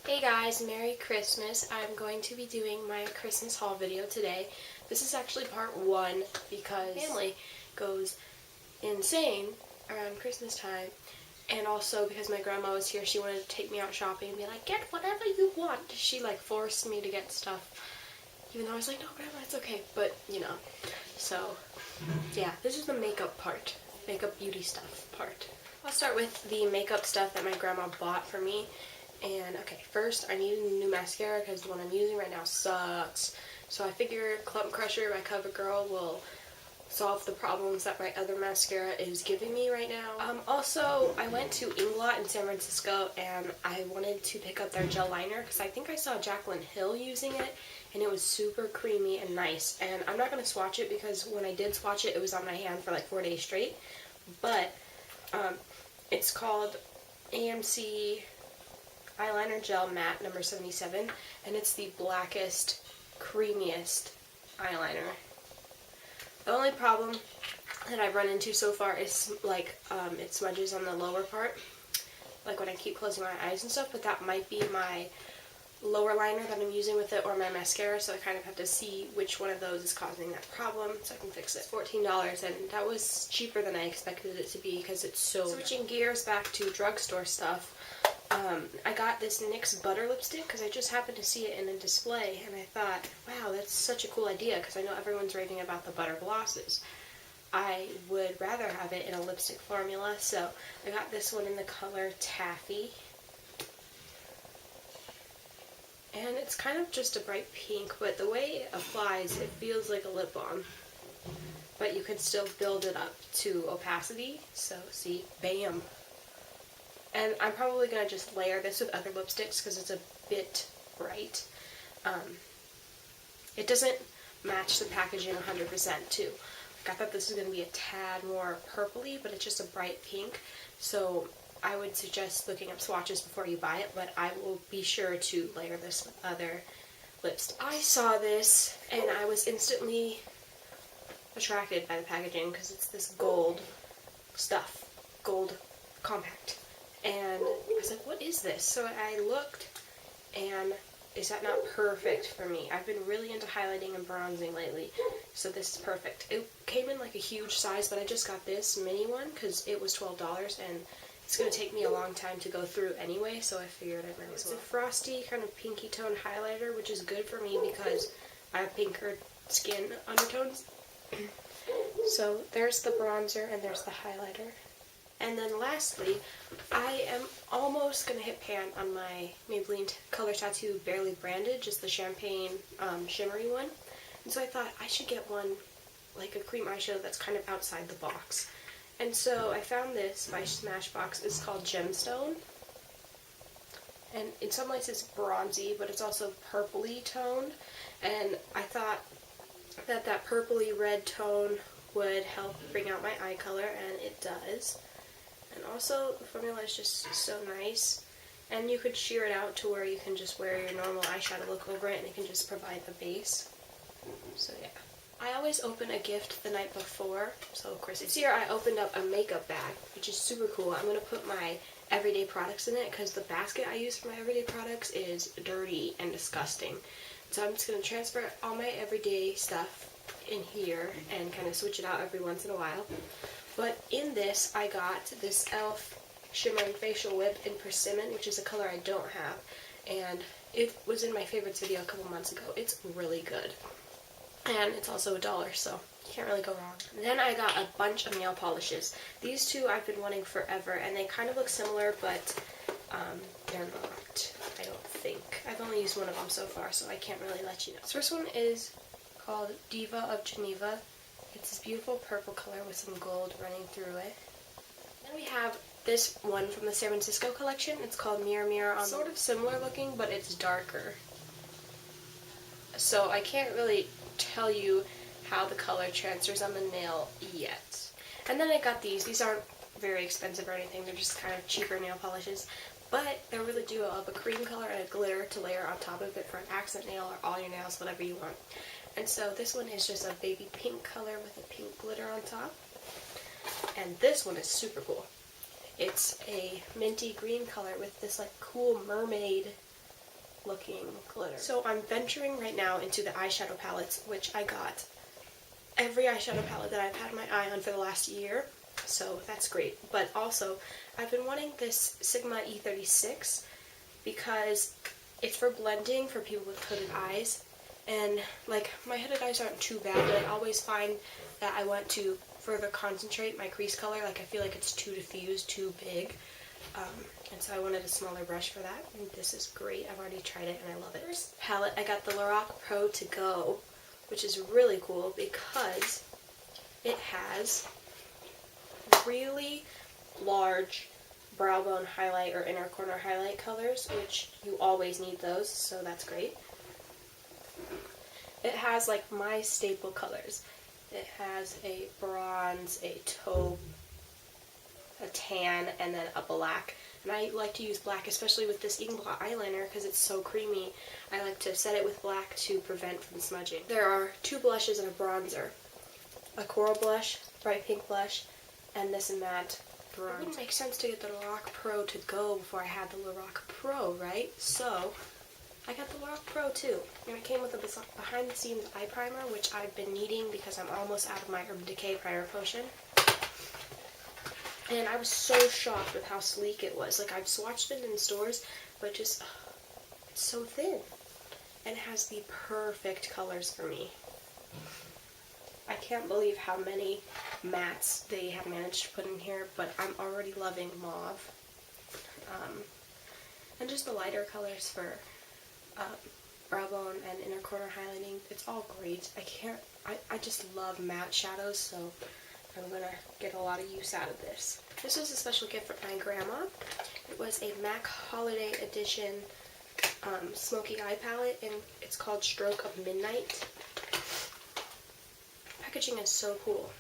Hey guys, Merry Christmas. I'm going to be doing my Christmas haul video today. This is actually part one because my family goes insane around Christmas time, and also because my grandma was here, she wanted to take me out shopping and be like, get whatever you want. She forced me to get stuff, even though I was like, no grandma, it's okay, but you know. So yeah, this is the makeup part, makeup beauty stuff part. I'll start with the makeup stuff that my grandma bought for me. And okay, first I need a new mascara because the one I'm using right now sucks. So I figure Clump Crusher by CoverGirl will solve the problems that my other mascara is giving me right now. Also, I went to Inglot in San Francisco and I wanted to pick up their gel liner because I think I saw Jaclyn Hill using it and it was super creamy and nice. And I'm not going to swatch it because when I did swatch it, it was on my hand for like 4 days straight. But it's called AMC Eyeliner Gel Matte number 77, and it's the blackest, creamiest eyeliner. The only problem that I've run into so far is it smudges on the lower part, like when I keep closing my eyes and stuff, but that might be my lower liner that I'm using with it or my mascara, so I kind of have to see which one of those is causing that problem so I can fix it. $14, and that was cheaper than I expected it to be because it's so... Switching gears back to drugstore stuff, I got this NYX butter lipstick because I just happened to see it in a display and I thought, wow, that's such a cool idea because I know everyone's raving about the butter glosses. I would rather have it in a lipstick formula, so I got this one in the color Taffy. And it's kind of just a bright pink, but the way it applies, it feels like a lip balm. But you can still build it up to opacity, so see, bam. And I'm probably going to just layer this with other lipsticks because it's a bit bright. It doesn't match the packaging 100% too. Like, I thought this was going to be a tad more purpley, but it's just a bright pink. So I would suggest looking up swatches before you buy it, but I will be sure to layer this with other lipsticks. I saw this and I was instantly attracted by the packaging because it's this gold stuff, gold compact. And I was like, what is this? So I looked, and is that not perfect for me? I've been really into highlighting and bronzing lately, so this is perfect. It came in like a huge size, but I just got this mini one because it was $12, and it's going to take me a long time to go through anyway, so I figured I might as well. It's a frosty, kind of pinky tone highlighter, which is good for me because I have pinker skin undertones. So there's the bronzer, and there's the highlighter. And then lastly, I am almost going to hit pan on my Maybelline Color Tattoo Barely Branded, just the champagne shimmery one. And so I thought I should get one, like a cream eyeshadow that's kind of outside the box. And so I found this by Smashbox. It's called Gemstone. And in some ways it's bronzy, but it's also purpley toned. And I thought that that purpley red tone would help bring out my eye color, and it does. And also, the formula is just so nice. And you could sheer it out to where you can just wear your normal eyeshadow look over it and it can just provide the base. So yeah. I always open a gift the night before. So of course this year I opened up a makeup bag, which is super cool. I'm going to put my everyday products in it because the basket I use for my everyday products is dirty and disgusting. So I'm just going to transfer all my everyday stuff in here and kind of switch it out every once in a while. But in this, I got this e.l.f. Shimmering Facial Whip in Persimmon, which is a color I don't have. And it was in my favorites video a couple months ago. It's really good. And it's also $1, so you can't really go wrong. And then I got a bunch of nail polishes. These two I've been wanting forever, and they kind of look similar, but they're not, I don't think. I've only used one of them so far, so I can't really let you know. This first one is called Diva of Geneva. It's this beautiful purple color with some gold running through it. Then we have this one from the San Francisco collection. It's called Mirror Mirror. Sort of similar looking, but it's darker. So I can't really tell you how the color transfers on the nail yet. And then I got these. These aren't very expensive or anything. They're just kind of cheaper nail polishes. But they're really duo of a cream color and a glitter to layer on top of it for an accent nail or all your nails, whatever you want. And so this one is just a baby pink color with a pink glitter on top. And this one is super cool. It's a minty green color with this like cool mermaid looking glitter. So I'm venturing right now into the eyeshadow palettes, which I got every eyeshadow palette that I've had my eye on for the last year, so that's great. But also, I've been wanting this Sigma E36 because it's for blending for people with hooded eyes, and like my hooded eyes aren't too bad, but I always find that I want to further concentrate my crease color. Like I feel like it's too diffused, too big, and so I wanted a smaller brush for that, and this is great. I've already tried it and I love it. First palette, I got the Lorac Pro To Go, which is really cool because it has really large brow bone highlight or inner corner highlight colors, which you always need those, so that's great. It has like my staple colors. It has a bronze, a taupe, a tan, and then a black. And I like to use black, especially with this Inkblot eyeliner, because it's so creamy. I like to set it with black to prevent from smudging. There are 2 blushes and a bronzer. A coral blush, bright pink blush, and this matte bronzer. It wouldn't make sense to get the Lorac Pro To Go before I had the Lorac Pro, right? So I got the Lorac Pro too. And it came with a behind the scenes eye primer, which I've been needing because I'm almost out of my Urban Decay primer potion. And I was so shocked with how sleek it was. Like, I've swatched it in stores, but just, it's so thin. And it has the perfect colors for me. I can't believe how many mattes they have managed to put in here, but I'm already loving mauve. And just the lighter colors for brow bone and inner corner highlighting. It's all great. I just love matte shadows, so I'm going to get a lot of use out of this. This was a special gift from my grandma. It was a MAC Holiday Edition Smoky Eye Palette, and it's called Stroke of Midnight. Packaging is so cool.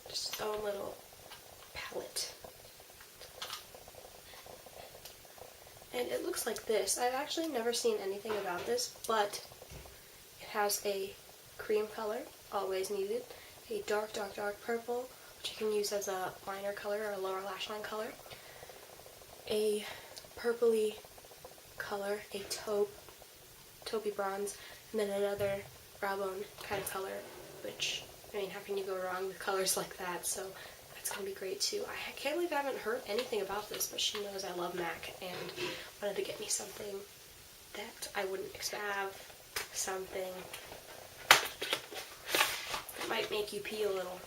Just its own little palette. And it looks like this. I've actually never seen anything about this, but it has a cream color, always needed, a dark, dark, dark purple, which you can use as a liner color or a lower lash line color, a purpley color, a taupey bronze, and then another brow bone kind of color, which, I mean, how can you go wrong with colors like that? So that's going to be great too. I can't believe I haven't heard anything about this, but she knows I love MAC and wanted to get me something that I wouldn't expect. Have something that might make you pee a little.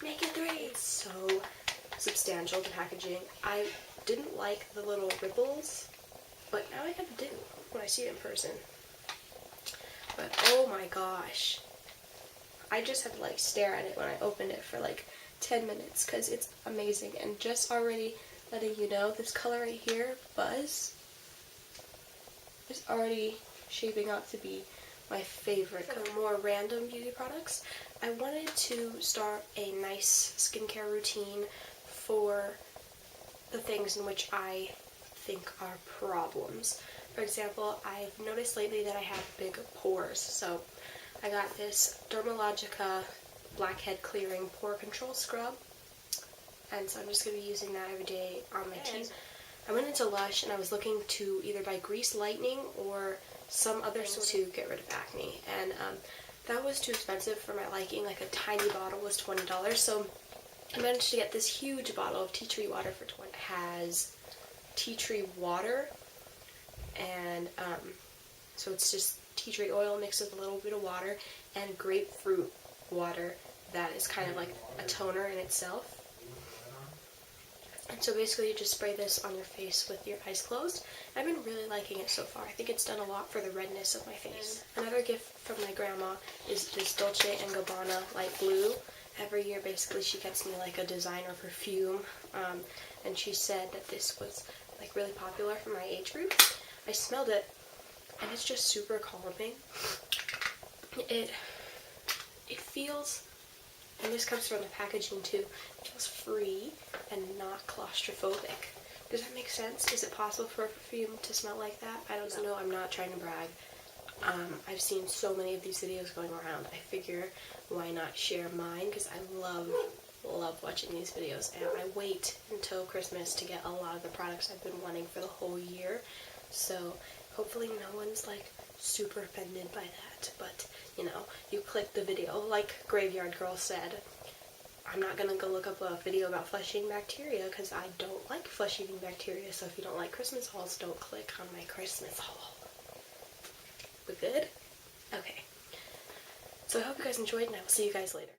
Make it 3! It's so substantial, the packaging. I didn't like the little ripples, but now I kind of do when I see it in person. But oh my gosh. I just had to like stare at it when I opened it for like 10 minutes because it's amazing. And just already letting you know, this color right here, Buzz, is already shaping up to be my favorite. For more random beauty products, I wanted to start a nice skincare routine for the things in which I think are problems. For example, I've noticed lately that I have big pores, so I got this Dermalogica Blackhead Clearing Pore Control Scrub, and so I'm just going to be using that every day on my teeth. I went into Lush and I was looking to either buy Grease Lightning or some other sort to get rid of acne, and that was too expensive for my liking. Like a tiny bottle was $20, so I managed to get this huge bottle of tea tree water for $20. It has tea tree water, and so it's just tea tree oil mixed with a little bit of water and grapefruit water that is kind of like a toner in itself. And so basically you just spray this on your face with your eyes closed. I've been really liking it so far. I think it's done a lot for the redness of my face. Another gift from my grandma is this Dolce & Gabbana light blue. Every year basically she gets me like a designer perfume, and she said that this was like really popular for my age group. I smelled it and it's just super calming. It feels, and this comes from the packaging too, it feels free and not claustrophobic. Does that make sense? Is it possible for a perfume to smell like that? I don't know. I'm not trying to brag. I've seen so many of these videos going around. I figure why not share mine, because I love love watching these videos, and I wait until Christmas to get a lot of the products I've been wanting for the whole year. So hopefully no one's like super offended by that, but you know, you click the video like Graveyard Girl said. I'm not gonna go look up a video about flesh-eating bacteria because I don't like flesh-eating bacteria, so if you don't like Christmas hauls, don't click on my Christmas haul. We good? Okay. So I hope you guys enjoyed, and I will see you guys later.